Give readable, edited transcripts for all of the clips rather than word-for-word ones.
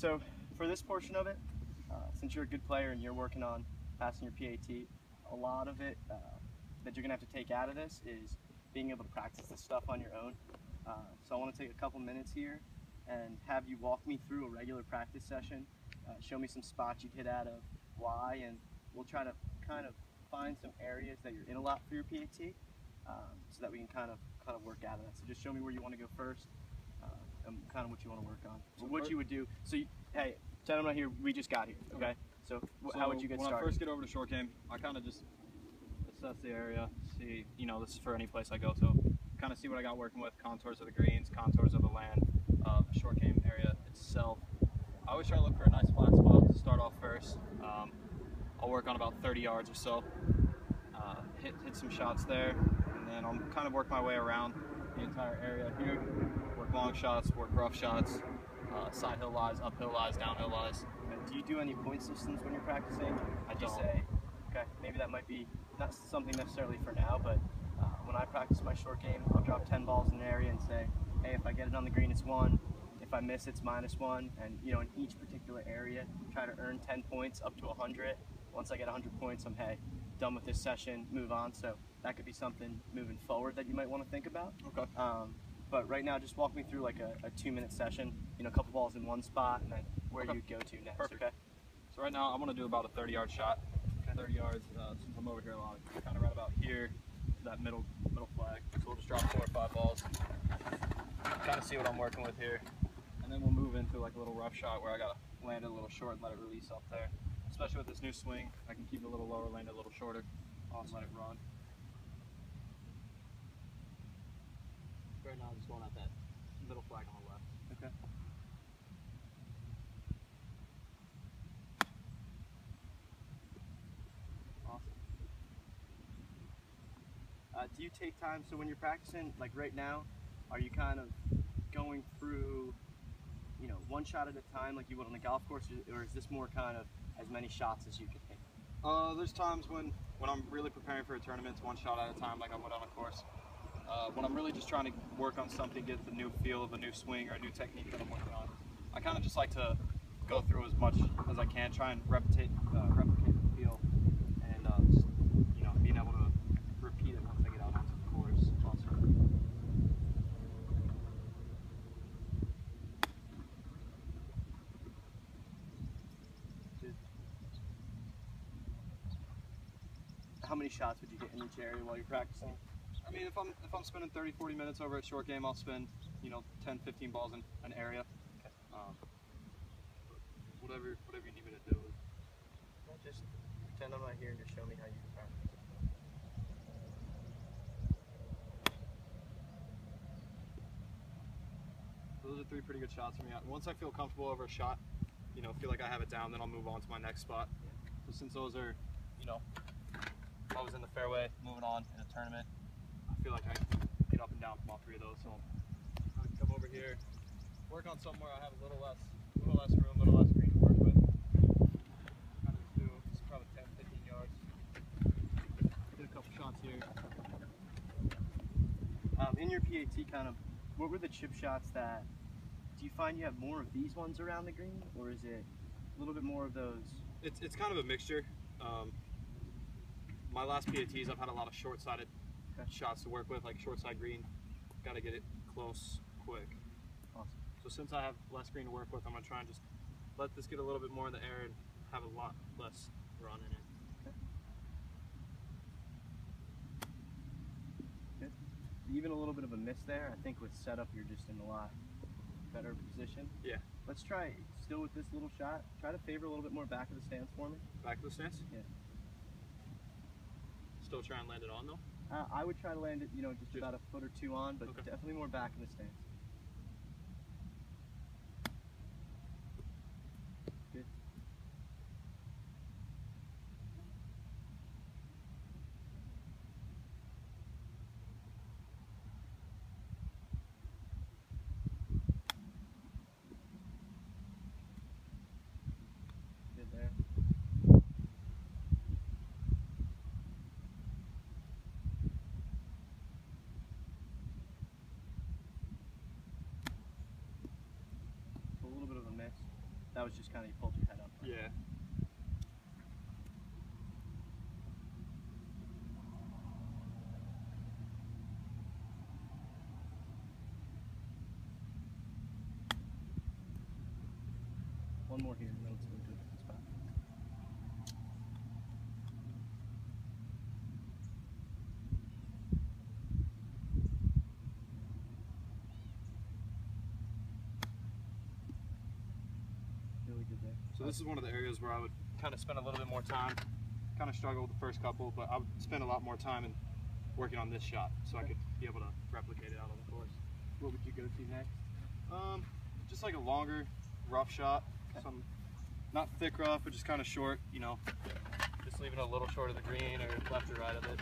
So for this portion of it, since you're a good player and you're working on passing your PAT, a lot of it that you're gonna have to take out of this is being able to practice this stuff on your own. So I want to take a couple minutes here and have you walk me through a regular practice session, show me some spots you'd hit out of, why, and we'll try to kind of find some areas that you're in a lot for your PAT, so that we can kind of work out of that. So just show me where you want to go first, and kind of what you want to work on. So what you would do. So hey, gentlemen here, we just got here. Okay. So how would you get started? When I first get over to short game, I kind of just assess the area, see, this is for any place I go to, kind of see what I got working with, contours of the greens, contours of the land, the short game area itself. I always try to look for a nice flat spot to start off first. I'll work on about 30 yards or so, hit some shots there, and then I'll kind of work my way around the entire area here, work long shots, work rough shots, side hill lies, uphill lies, downhill lies. Do you do any point systems when you're practicing? I Do you don't. say, okay, maybe that might be not something necessarily for now, but when I practice my short game, I'll drop 10 balls in an area and say, hey, if I get it on the green, it's 1. If I miss, it's -1. And in each particular area, try to earn 10 points up to 100. Once I get 100 points, I'm, hey, done with this session, move on. So that could be something moving forward that you might want to think about. Okay. But right now, just walk me through like a 2-minute session, a couple balls in one spot, and then where you'd go to next. Perfect. Okay. So right now, I'm going to do about a 30-yard shot. 30 yards, since I'm over here a lot, kind of right about here to that middle flag. So we'll just drop 4 or 5 balls, kind of see what I'm working with here. And then we'll move into like a little rough shot where I got to land it a little short and let it release up there. Especially with this new swing, I can keep it a little lower, land it a little shorter, and let it run. Right now I'm just going at that middle flag on the left. Okay. Awesome. Do you take time, so when you're practicing, like right now, are you kind of going through, one shot at a time like you would on the golf course, or is this more kind of as many shots as you can hit? There's times when I'm really preparing for a tournament, it's 1 shot at a time like I would on a course. When I'm really just trying to work on something, get the new feel of a new swing or a new technique that I'm working on, I kind of just like to go through as much as I can, try and replicate the feel, and just, being able to repeat it once I get out onto the course. Awesome. How many shots would you get in each area while you're practicing? I mean, if I'm spending 30-40 minutes over at short game, I'll spend 10-15 balls in an area. Okay. Whatever you need me to do. Just pretend I'm not here and just show me how you practice. Those are 3 pretty good shots for me. Once I feel comfortable over a shot, feel like I have it down, then I'll move on to my next spot. So since those are, I was in the fairway, moving on in a tournament, I feel like I can get up and down from all 3 of those. So I can come over here, work on somewhere I have a little less room, a little less green to work with. Kind of do, it's probably 10-15 yards. Hit a couple shots here. In your PAT, what were the chip shots that, do you find you have more of these ones around the green, or is it a little bit more of those? It's kind of a mixture. My last PATs, I've had a lot of short-sided shots to work with, like short side green. Got to get it close, quick. Awesome. So since I have less green to work with, I'm going to try and just let this get a little bit more in the air and have a lot less run in it. Okay. Good. Even a little bit of a miss there, I think with setup you're just in a lot better position. Yeah. Let's try, still with this little shot, try to favor a little bit more back of the stance for me. Back of the stance? Yeah. Still try and land it on though? I would try to land it, just about a foot or 2 on, but okay. Definitely more back in the stance. Good. Good there. That was just kind of you pulled your head up. Right? Yeah. One more here, and then let's move to a different spot. Really good there. So this is one of the areas where I would kind of spend a little bit more time. Kind of struggle with the first couple, but I would spend a lot more time in working on this shot so I could be able to replicate it out on the course. What would you go to next? Just like a longer, rough shot. Some not thick rough, but just kind of short, you know. Just leaving it a little short of the green or left or right of it.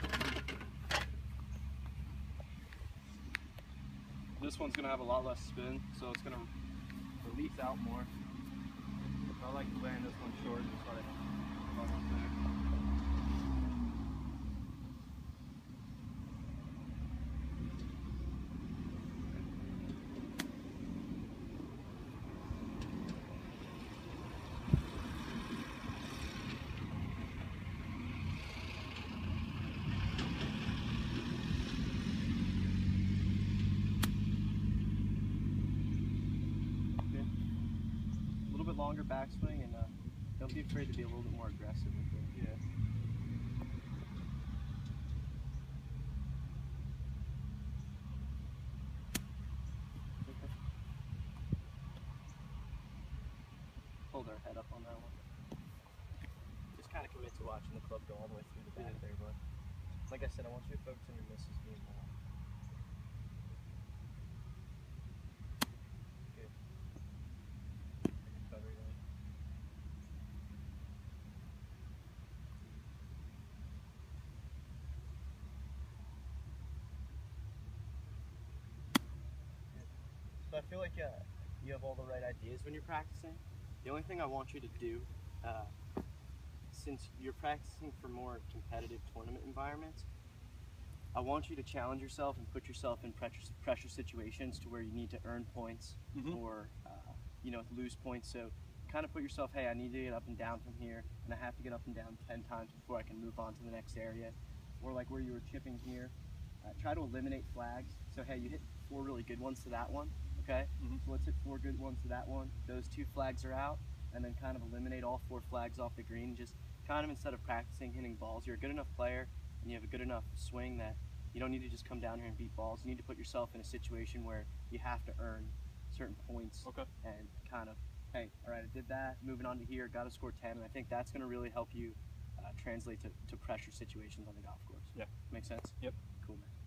This one's gonna have a lot less spin, so it's gonna release out more. I like to land this one short and try to run up there. Longer backswing, and don't be afraid to be a little bit more aggressive with it. Yeah. Okay. Hold our head up on that one. Just kind of commit to watching the club go all the way through the back there, but like I said, I want you to focus on your misses being more. Good. Recovery there. So I feel like you have all the right ideas when you're practicing. The only thing I want you to do, since you're practicing for more competitive tournament environments, I want you to challenge yourself and put yourself in pressure situations to where you need to earn points or lose points. So kind of put yourself, hey, I need to get up and down from here, and I have to get up and down 10 times before I can move on to the next area. Or like where you were chipping here, try to eliminate flags. So hey, you hit 4 really good ones to that one, okay? So let's hit 4 good ones to that one. Those 2 flags are out, and then kind of eliminate all 4 flags off the green. Just kind of, instead of practicing hitting balls, you're a good enough player and you have a good enough swing that you don't need to just come down here and beat balls. You need to put yourself in a situation where you have to earn certain points. Okay. And kind of, hey, all right, I did that, moving on to here, got to score 10, and I think that's going to really help you translate to pressure situations on the golf course. Yeah. Make sense? Yep. Cool, man.